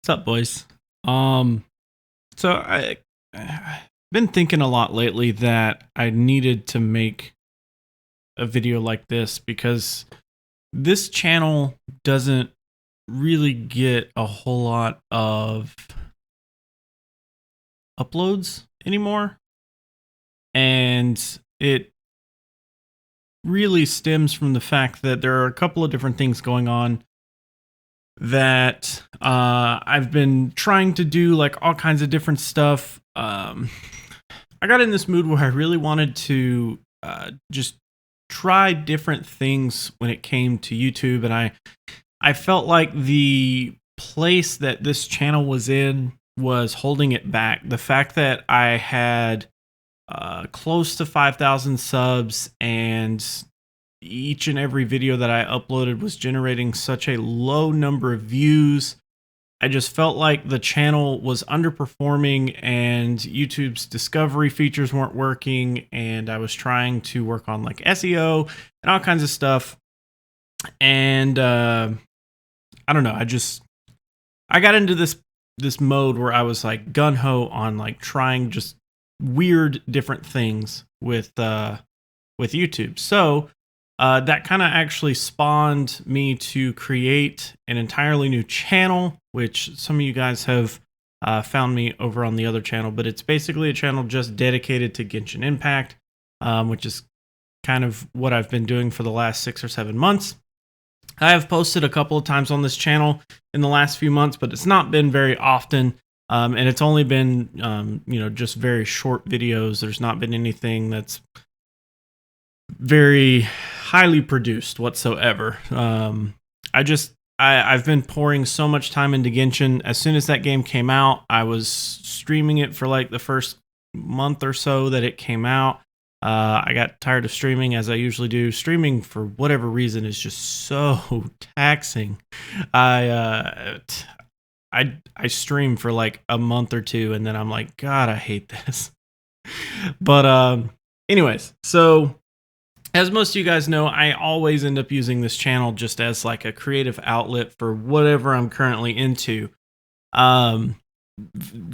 What's up, boys? Um, I've been thinking a lot lately that I needed to make a video like this because this channel doesn't really get a whole lot of uploads anymore, and it really stems from the fact that there are a couple of different things going on that I've been trying to do, like all kinds of different stuff. I got in this mood where I really wanted to just try different things when it came to YouTube, and I felt like the place that this channel was in was holding it back. The fact that I had close to 5,000 subs, and each and every video that I uploaded was generating such a low number of views. I just felt like the channel was underperforming and YouTube's discovery features weren't working, and I was trying to work on like SEO and all kinds of stuff. And I don't know, I got into this mode where I was like gun ho on like trying just weird different things with YouTube. So that kind of actually spawned me to create an entirely new channel, which some of you guys have found me over on the other channel, but it's basically a channel just dedicated to Genshin Impact, which is kind of what I've been doing for the last 6 or 7 months. I have posted a couple of times on this channel in the last few months, but it's not been very often. And it's only been, just very short videos. There's not been anything that's very highly produced whatsoever. I've been pouring so much time into Genshin. As soon as that game came out, I was streaming it for like the first month or so that it came out. I got tired of streaming, as I usually do. Streaming, for whatever reason, is just so taxing. I stream for like a month or two, and then I'm like, God, I hate this. But anyways, so as most of you guys know, I always end up using this channel just as like a creative outlet for whatever I'm currently into.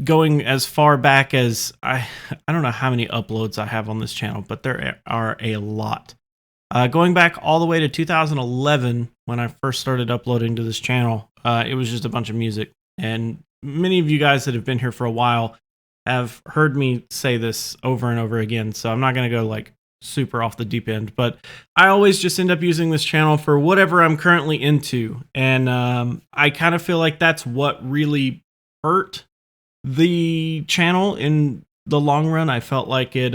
Going as far back as I don't know how many uploads I have on this channel, but there are a lot. Going back all the way to 2011, when I first started uploading to this channel, it was just a bunch of music. And many of you guys that have been here for a while have heard me say this over and over again, so I'm not going to go like super off the deep end, but I always just end up using this channel for whatever I'm currently into. And I kind of feel like that's what really hurt the channel in the long run. I felt like it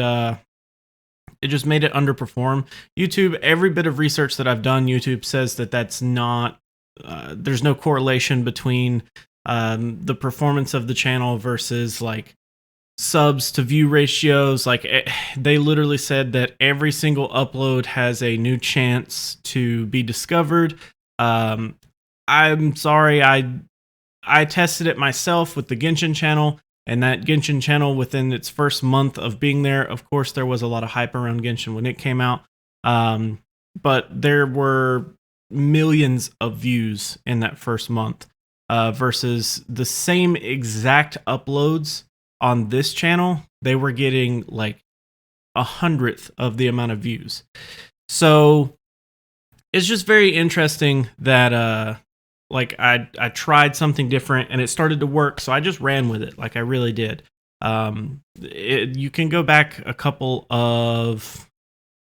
just made it underperform. YouTube, every bit of research that I've done, YouTube says that that's not, there's no correlation between the performance of the channel versus like subs to view ratios. Like they literally said that every single upload has a new chance to be discovered. I'm sorry, I tested it myself with the Genshin channel, and that Genshin channel, within its first month of being there, of course, there was a lot of hype around Genshin when it came out. But there were millions of views in that first month versus the same exact uploads on this channel. They were getting like 100th of the amount of views. So it's just very interesting that like I tried something different and it started to work, so I just ran with it. Like I really did. You can go back a couple of,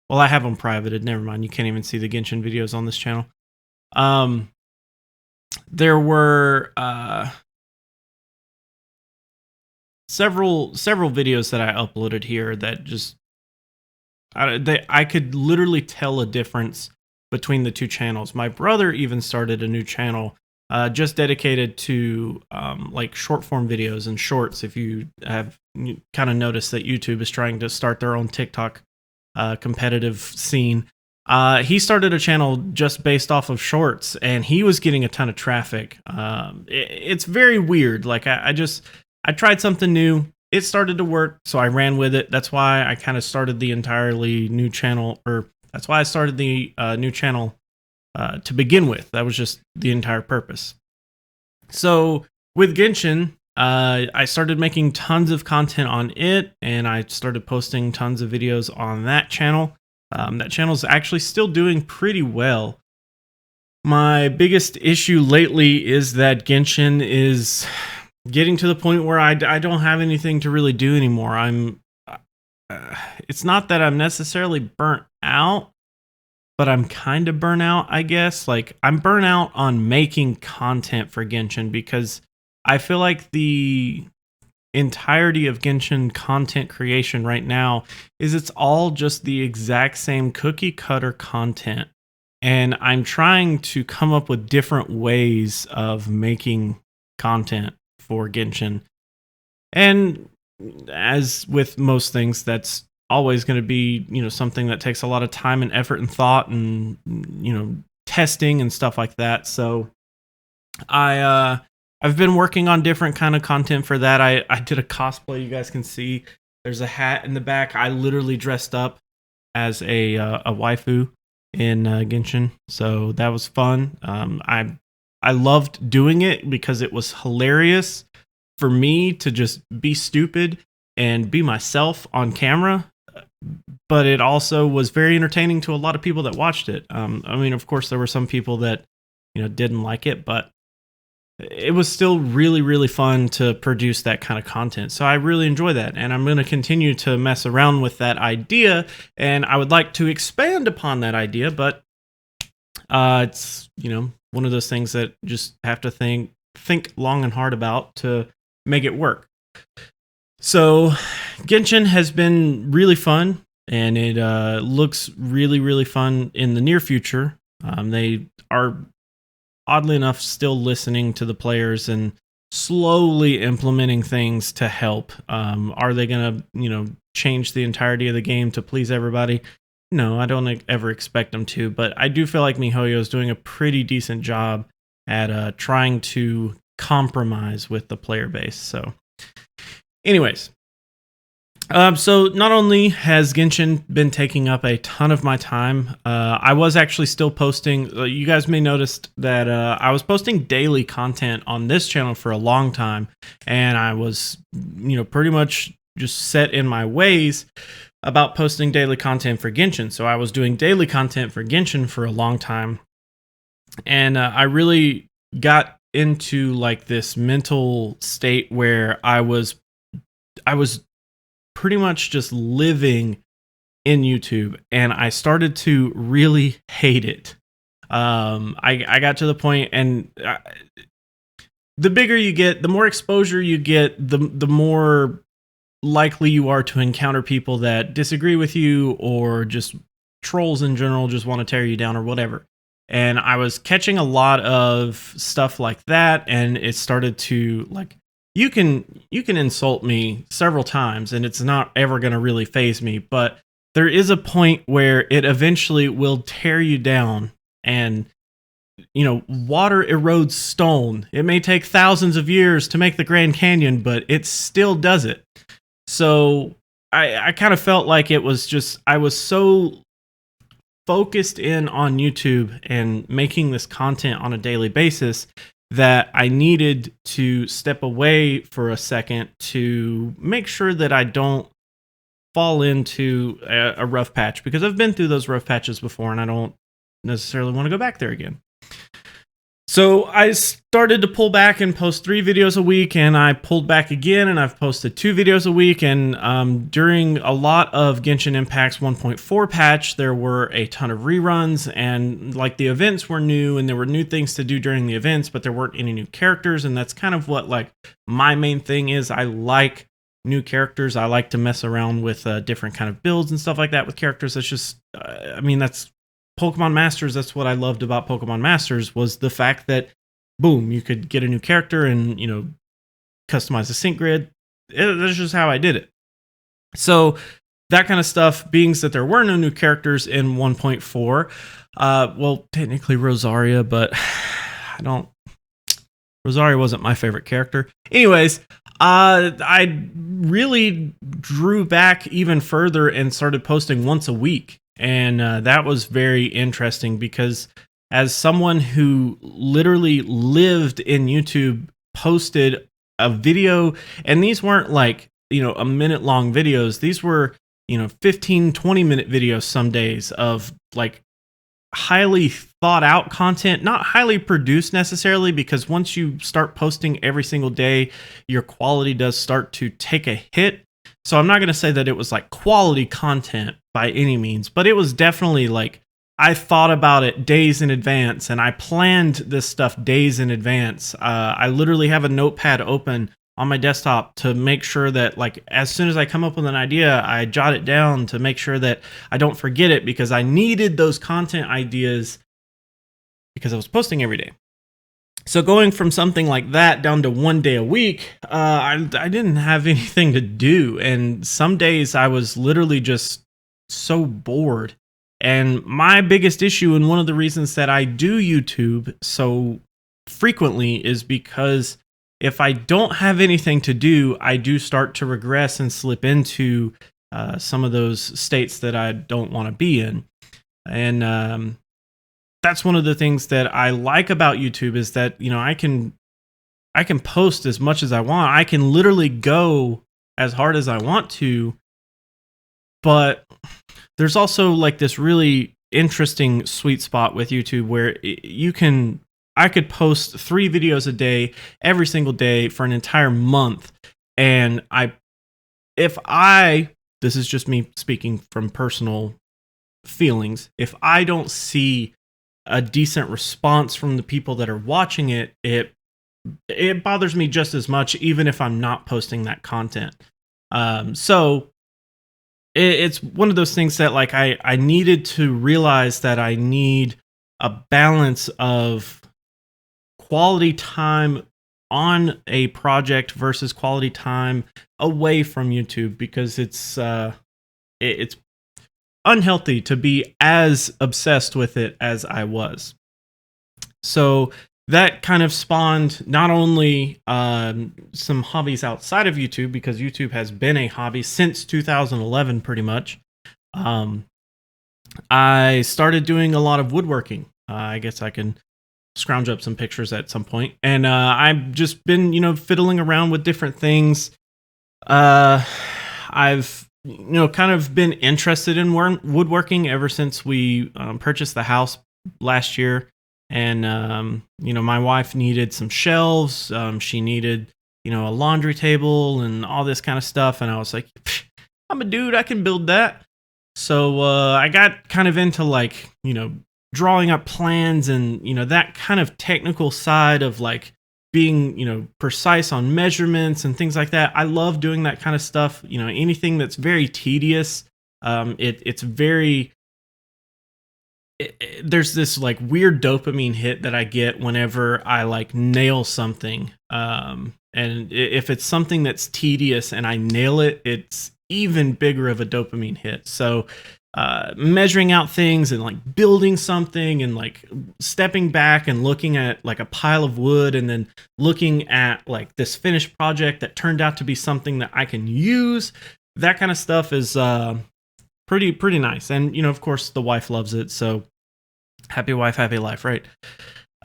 well, I have them privated. Never mind. You can't even see the Genshin videos on this channel. There were several videos that I uploaded here that just I could literally tell a difference between the two channels. My brother even started a new channel just dedicated to like short form videos and shorts. If you have kind of noticed that YouTube is trying to start their own TikTok competitive scene, he started a channel just based off of shorts, and he was getting a ton of traffic. It's very weird. Like I tried something new. It started to work, so I ran with it. That's why I kind of started the entirely new channel, or that's why I started the new channel to begin with. That was just the entire purpose. So with Genshin, I started making tons of content on it, and I started posting tons of videos on that channel. That channel's actually still doing pretty well. My biggest issue lately is that Genshin is getting to the point where I don't have anything to really do anymore. It's not that I'm necessarily burnt out, but I'm kind of burnt out, I guess. Like, I'm burnt out on making content for Genshin because I feel like the entirety of Genshin content creation right now is it's all just the exact same cookie cutter content. And I'm trying to come up with different ways of making content for Genshin. And as with most things, that's always going to be, something that takes a lot of time and effort and thought and, testing and stuff like that. So I've been working on different kind of content for that. I did a cosplay. You guys can see there's a hat in the back. I literally dressed up as a waifu in Genshin, so that was fun. I loved doing it because it was hilarious for me to just be stupid and be myself on camera, but it also was very entertaining to a lot of people that watched it. I mean, of course, there were some people that didn't like it, but it was still really, really fun to produce that kind of content. So I really enjoy that. And I'm going to continue to mess around with that idea. And I would like to expand upon that idea, but it's, one of those things that just have to think long and hard about to make it work. So Genshin has been really fun, and it looks really, really fun in the near future. They are, oddly enough, still listening to the players and slowly implementing things to help. Are they going to, change the entirety of the game to please everybody? No, I don't ever expect them to, but I do feel like MiHoYo is doing a pretty decent job at trying to compromise with the player base. So anyways, so not only has Genshin been taking up a ton of my time, I was actually still posting. You guys may notice that I was posting daily content on this channel for a long time, and I was, pretty much just set in my ways about posting daily content for Genshin. So I was doing daily content for Genshin for a long time, and I really got into like this mental state where I was pretty much just living in YouTube, and I started to really hate it. I got to the point, and the bigger you get, the more exposure you get, the more likely you are to encounter people that disagree with you, or just trolls in general just want to tear you down or whatever. And I was catching a lot of stuff like that, and it started to like, you can insult me several times and it's not ever going to really faze me, but there is a point where it eventually will tear you down. And water erodes stone. It may take thousands of years to make the Grand Canyon, but it still does it. So I kind of felt like it was just, I was so focused in on YouTube and making this content on a daily basis that I needed to step away for a second to make sure that I don't fall into a rough patch, because I've been through those rough patches before and I don't necessarily want to go back there again. So I started to pull back and post 3 videos a week, and I pulled back again, and I've posted 2 videos a week. And during a lot of Genshin Impact's 1.4 patch, there were a ton of reruns, and like the events were new, and there were new things to do during the events, but there weren't any new characters. And that's kind of what like my main thing is. I like new characters. I like to mess around with different kind of builds and stuff like that with characters. It's just, that's Pokemon Masters. That's what I loved about Pokemon Masters, was the fact that, boom, you could get a new character and, customize the sync grid. That's just how I did it. So that kind of stuff, being that there were no new characters in 1.4, well, technically Rosaria, but Rosaria wasn't my favorite character. Anyways, I really drew back even further and started posting once a week. And that was very interesting, because as someone who literally lived in YouTube posted a video, and these weren't like, a minute long videos. These were, 15, 20-minute videos some days of like highly thought out content, not highly produced necessarily, because once you start posting every single day, your quality does start to take a hit. So I'm not going to say that it was like quality content by any means, but it was definitely like I thought about it days in advance, and I planned this stuff days in advance. I literally have a notepad open on my desktop to make sure that, like, as soon as I come up with an idea, I jot it down to make sure that I don't forget it, because I needed those content ideas because I was posting every day. So going from something like that down to 1 day a week, I didn't have anything to do. And some days I was literally just so bored. And my biggest issue, and one of the reasons that I do YouTube so frequently, is because if I don't have anything to do, I do start to regress and slip into some of those states that I don't want to be in. And that's one of the things that I like about YouTube, is that, I can post as much as I want. I can literally go as hard as I want to, but there's also like this really interesting sweet spot with YouTube where I could post 3 videos a day every single day for an entire month. And this is just me speaking from personal feelings. If I don't see a decent response from the people that are watching it, it bothers me just as much, even if I'm not posting that content. So it's one of those things that, like, I needed to realize that I need a balance of quality time on a project versus quality time away from YouTube, because it's unhealthy to be as obsessed with it as I was. So that kind of spawned not only some hobbies outside of YouTube, because YouTube has been a hobby since 2011 pretty much. I started doing a lot of woodworking. I guess I can scrounge up some pictures at some point. And I've just been, fiddling around with different things. I've kind of been interested in woodworking ever since we purchased the house last year. And, my wife needed some shelves. She needed, a laundry table and all this kind of stuff. And I was like, I'm a dude, I can build that. So I got kind of into like, drawing up plans and, that kind of technical side of like being, precise on measurements and things like that. I love doing that kind of stuff. Anything that's very tedious. There's this like weird dopamine hit that I get whenever I like nail something. And if it's something that's tedious and I nail it, it's even bigger of a dopamine hit. So measuring out things and like building something and like stepping back and looking at like a pile of wood and then looking at like this finished project that turned out to be something that I can use, that kind of stuff is pretty nice. And of course the wife loves it, so happy wife, happy life, right?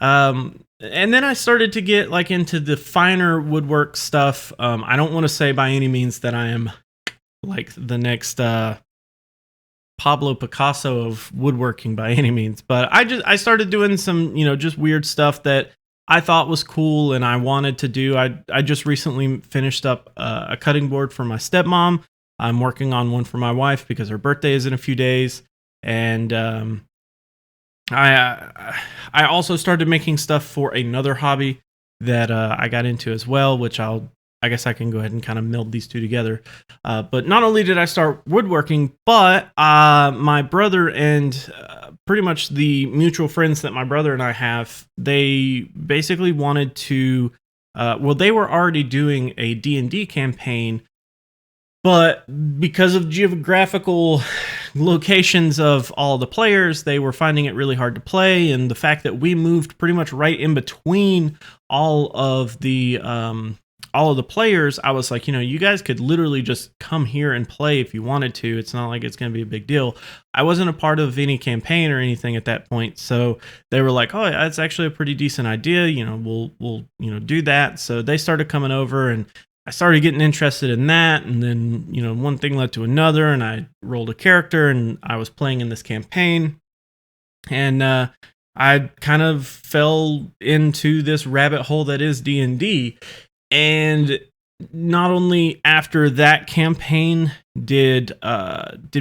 And then I started to get like into the finer woodwork stuff. I don't want to say by any means that I am like the next Pablo Picasso of woodworking by any means, but I started doing some just weird stuff that I thought was cool and I wanted to do. I just recently finished up a cutting board for my stepmom. I'm working on one for my wife because her birthday is in a few days, and I also started making stuff for another hobby that I got into as well, which I guess I can go ahead and kind of meld these two together. But not only did I start woodworking, but my brother and pretty much the mutual friends that my brother and I have, they basically wanted to, they were already doing a D&D campaign, but because of geographical locations of all the players, they were finding it really hard to play. And the fact that we moved pretty much right in between all of the all of the players, I was like, you guys could literally just come here and play if you wanted to. It's not like it's going to be a big deal. I wasn't a part of any campaign or anything at that point, so they were like, oh, that's actually a pretty decent idea. We'll do that. So they started coming over, and I started getting interested in that, and then one thing led to another, and I rolled a character, and I was playing in this campaign, and I kind of fell into this rabbit hole that is D&D. And not only after that campaign did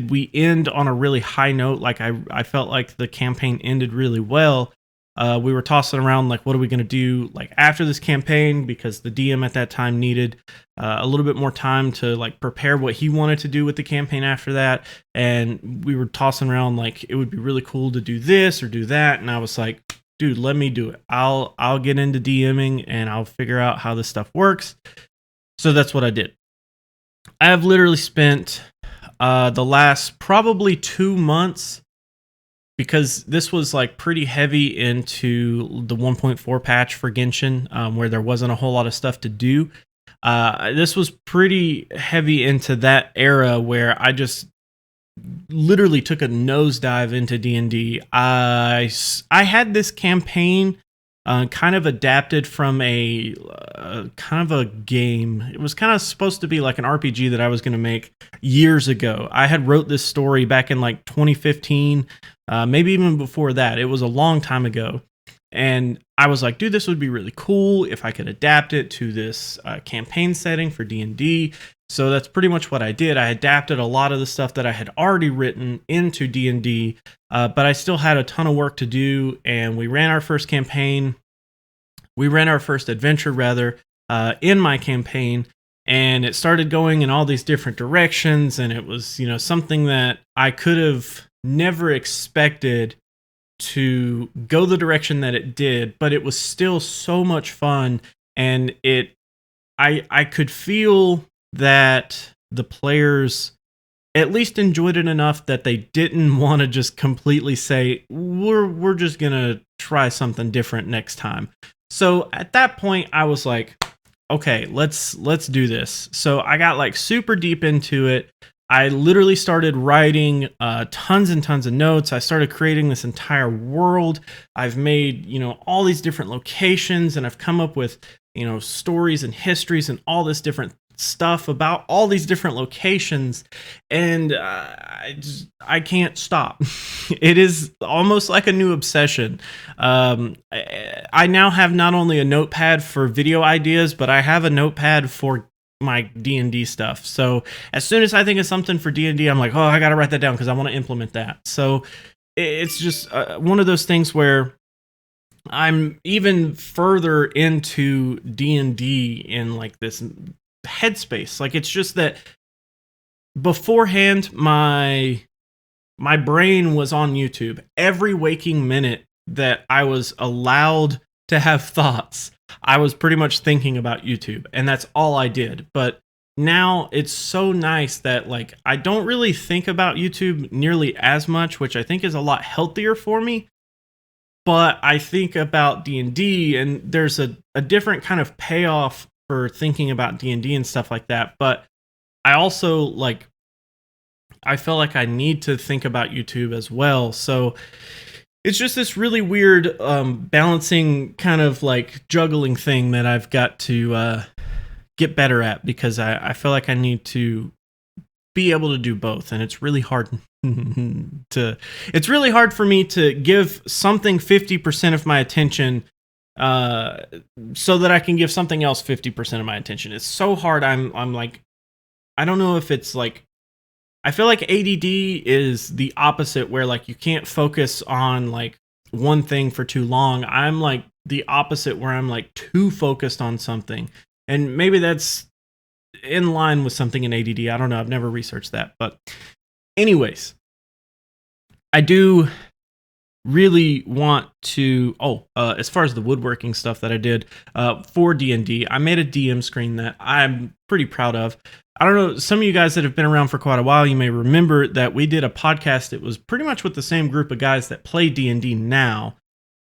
we end on a really high note, like I felt like the campaign ended really well. We were tossing around like, what are we going to do like after this campaign, because the DM at that time needed a little bit more time to like prepare what he wanted to do with the campaign after that. And we were tossing around like, it would be really cool to do this or do that. And I was like, dude, let me do it. I'll get into DMing and I'll figure out how this stuff works. So that's what I did. I have literally spent the last probably 2 months, because this was like pretty heavy into the 1.4 patch for Genshin, where there wasn't a whole lot of stuff to do. This was pretty heavy into that era where I just literally took a nosedive into D&D. I had this campaign kind of adapted from a kind of a game. It was kind of supposed to be like an RPG that I was going to make years ago. I had wrote this story back in like 2015, maybe even before that. It was a long time ago. And I was like, dude, this would be really cool if I could adapt it to this campaign setting for D&D. So that's pretty much what I did. I adapted a lot of the stuff that I had already written into D&D, but I still had a ton of work to do. And we ran our first campaign. We ran our first adventure, rather, in my campaign. And it started going in all these different directions. And it was, something that I could have never expected to go the direction that it did, but it was still so much fun. And I could feel that the players at least enjoyed it enough that they didn't want to just completely say, we're just gonna try something different next time. So at that point I was like, okay, let's do this. So I got like super deep into it. I literally started writing tons and tons of notes. I started creating this entire world. I've made, all these different locations, and I've come up with, stories and histories and all this different stuff about all these different locations. And I can't stop. It is almost like a new obsession. I now have not only a notepad for video ideas, but I have a notepad for my D&D stuff. So as soon as I think of something for D&D, I'm like, oh, I got to write that down because I want to implement that. So it's just one of those things where I'm even further into D&D in like this headspace. Like, it's just that beforehand, my brain was on YouTube. Every waking minute that I was allowed to have thoughts, I was pretty much thinking about YouTube, and that's all I did. But now it's so nice that like I don't really think about YouTube nearly as much, which I think is a lot healthier for me. But I think about D&D, and there's a different kind of payoff for thinking about D&D and stuff like that. But I also like, I feel like I need to think about YouTube as well. So it's just this really weird balancing kind of like juggling thing that I've got to get better at, because I feel like I need to be able to do both, and it's really hard it's really hard for me to give something 50% of my attention so that I can give something else 50% of my attention. It's so hard. I'm like, I don't know if it's like, I feel like ADD is the opposite, where like you can't focus on like one thing for too long. I'm like the opposite, where I'm like too focused on something. And maybe that's in line with something in ADD. I don't know. I've never researched that. But anyways, I do really want to, as far as the woodworking stuff that I did for D&D, I made a DM screen that I'm pretty proud of. I don't know, some of you guys that have been around for quite a while, you may remember that we did a podcast. It was pretty much with the same group of guys that play D&D now,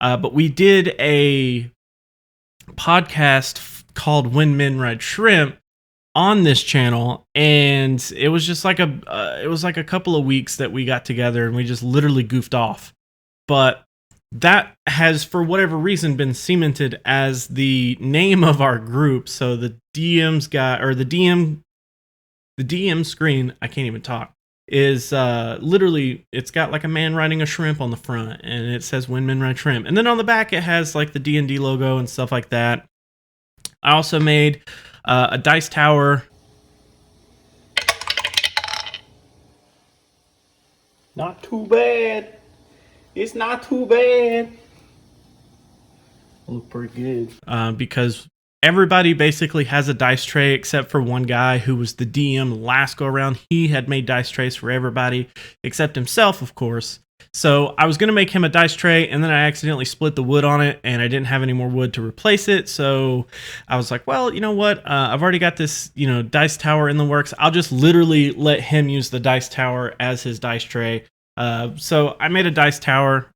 but we did a podcast called When Men Ride Shrimp on this channel, and it was just like a couple of weeks that we got together and we just literally goofed off. But that has, for whatever reason, been cemented as the name of our group. So the DM's guy, or the DM screen, I can't even talk, is literally, it's got like a man riding a shrimp on the front, and it says When Men Ride Shrimp. And then on the back, it has like the D&D logo and stuff like that. I also made a dice tower. Not too bad. It's not too bad. Look pretty good. Because everybody basically has a dice tray except for one guy who was the DM last go around. He had made dice trays for everybody except himself, of course. So I was going to make him a dice tray, and then I accidentally split the wood on it, and I didn't have any more wood to replace it. So I was like, well, you know what? I've already got this, dice tower in the works. I'll just literally let him use the dice tower as his dice tray. So I made a dice tower,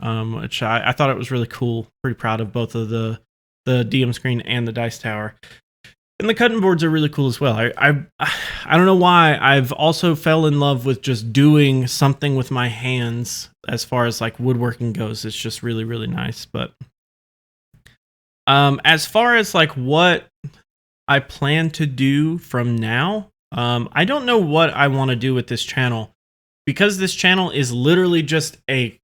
which I thought it was really cool. Pretty proud of both of the DM screen and the dice tower. And the cutting boards are really cool as well. I don't know why. I've also fell in love with just doing something with my hands as far as like woodworking goes. It's just really, really nice. But as far as like what I plan to do from now, I don't know what I want to do with this channel, because this channel is literally just a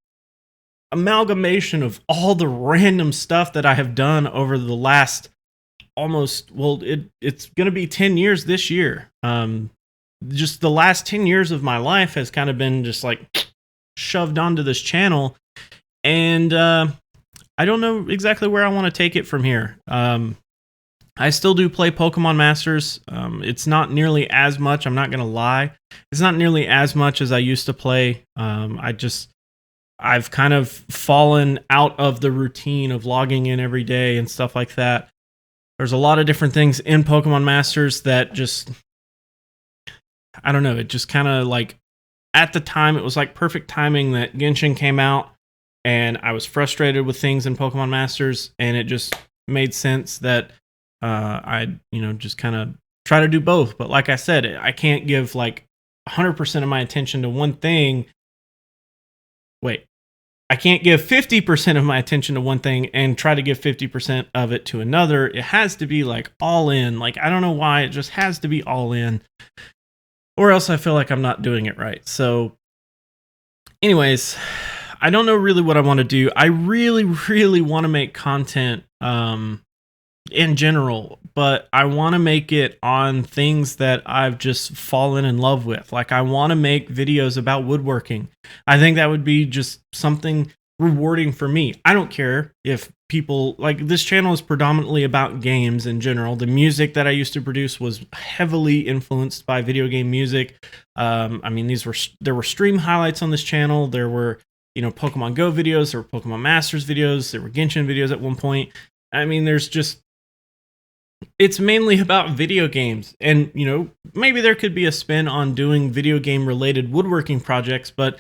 amalgamation of all the random stuff that I have done over the last it's going to be 10 years this year. Just the last 10 years of my life has kind of been just like shoved onto this channel. And I don't know exactly where I want to take it from here. I still do play Pokemon Masters. It's not nearly as much. I'm not going to lie. It's not nearly as much as I used to play. I've kind of fallen out of the routine of logging in every day and stuff like that. There's a lot of different things in Pokemon Masters that just, I don't know, it just kind of like, at the time, it was like perfect timing that Genshin came out, and I was frustrated with things in Pokemon Masters, and it just made sense that I'd, just kind of try to do both. But like I said, I can't give like 100% of my attention to one thing. I can't give 50% of my attention to one thing and try to give 50% of it to another. It has to be like all in. Like, I don't know why, it just has to be all in, or else I feel like I'm not doing it right. So anyways, I don't know really what I want to do. I really, really want to make content in general, but I want to make it on things that I've just fallen in love with. Like, I want to make videos about woodworking. I think that would be just something rewarding for me. I don't care if people, like, this channel is predominantly about games in general. The music that I used to produce was heavily influenced by video game music. I mean, there were stream highlights on this channel. There were, Pokemon Go videos, there were Pokemon Masters videos, there were Genshin videos at one point. I mean, it's mainly about video games, and maybe there could be a spin on doing video game related woodworking projects, but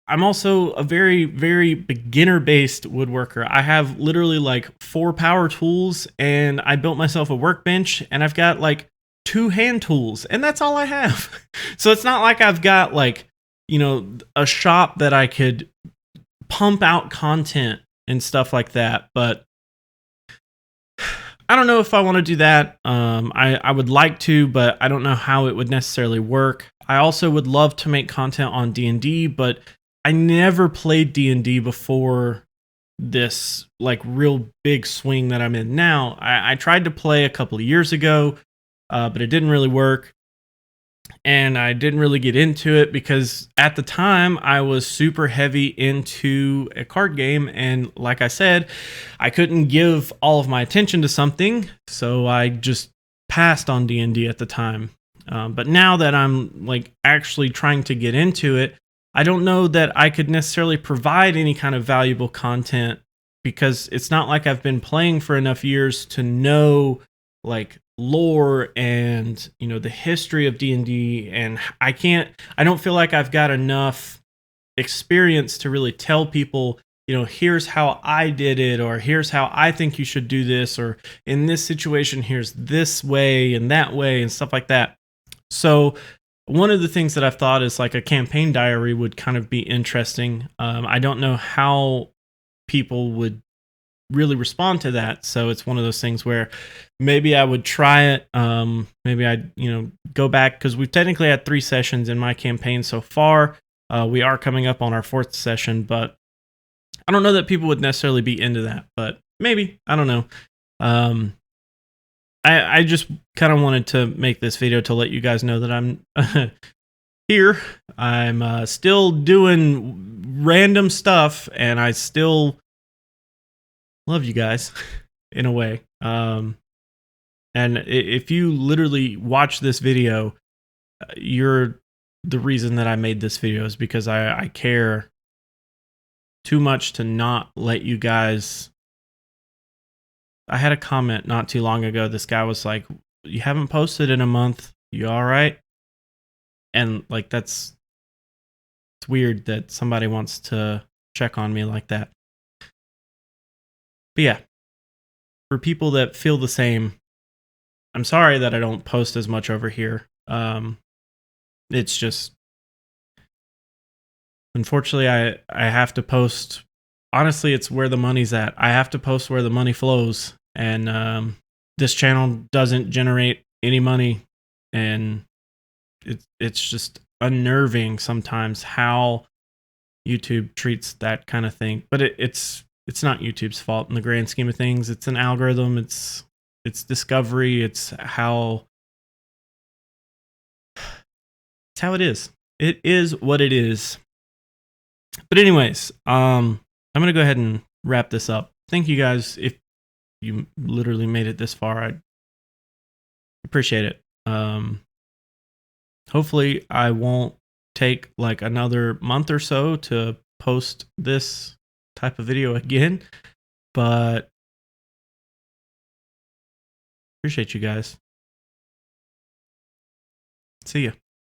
I'm also a very, very beginner based woodworker. I have literally like 4 power tools, and I built myself a workbench, and I've got like 2 hand tools, and that's all I have. So it's not like I've got like, a shop that I could pump out content and stuff like that. But I don't know if I want to do that. I would like to, but I don't know how it would necessarily work. I also would love to make content on D&D, but I never played D&D before this like real big swing that I'm in now. I tried to play a couple of years ago, but it didn't really work. And I didn't really get into it because at the time I was super heavy into a card game. And like I said, I couldn't give all of my attention to something. So I just passed on D&D at the time. But now that I'm like actually trying to get into it, I don't know that I could necessarily provide any kind of valuable content, because it's not like I've been playing for enough years to know like lore and the history of D&D, and I don't feel like I've got enough experience to really tell people here's how I did it, or here's how I think you should do this, or in this situation, here's this way and that way and stuff like that. So one of the things that I've thought is like a campaign diary would kind of be interesting. I don't know how people would really respond to that. So it's one of those things where maybe I would try it. Maybe I'd, go back, because we've technically had 3 sessions in my campaign so far. We are coming up on our 4th session, but I don't know that people would necessarily be into that, but maybe, I don't know. I just kind of wanted to make this video to let you guys know that I'm here. I'm still doing random stuff, and I still love you guys in a way. And if you literally watch this video, you're the reason that I made this video, is because I care too much to not let you guys. I had a comment not too long ago. This guy was like, "You haven't posted in a month. You all right?" And like, it's weird that somebody wants to check on me like that. But yeah, for people that feel the same, I'm sorry that I don't post as much over here. It's just, unfortunately, I have to post. Honestly, it's where the money's at. I have to post where the money flows, and this channel doesn't generate any money, and it's just unnerving sometimes how YouTube treats that kind of thing. But it's not YouTube's fault in the grand scheme of things. It's an algorithm. It's discovery. It's how it is. It is what it is. But anyways, I'm gonna go ahead and wrap this up. Thank you guys. If you literally made it this far, I appreciate it. Hopefully I won't take like another month or so to post this type of video again, but appreciate you guys. See ya.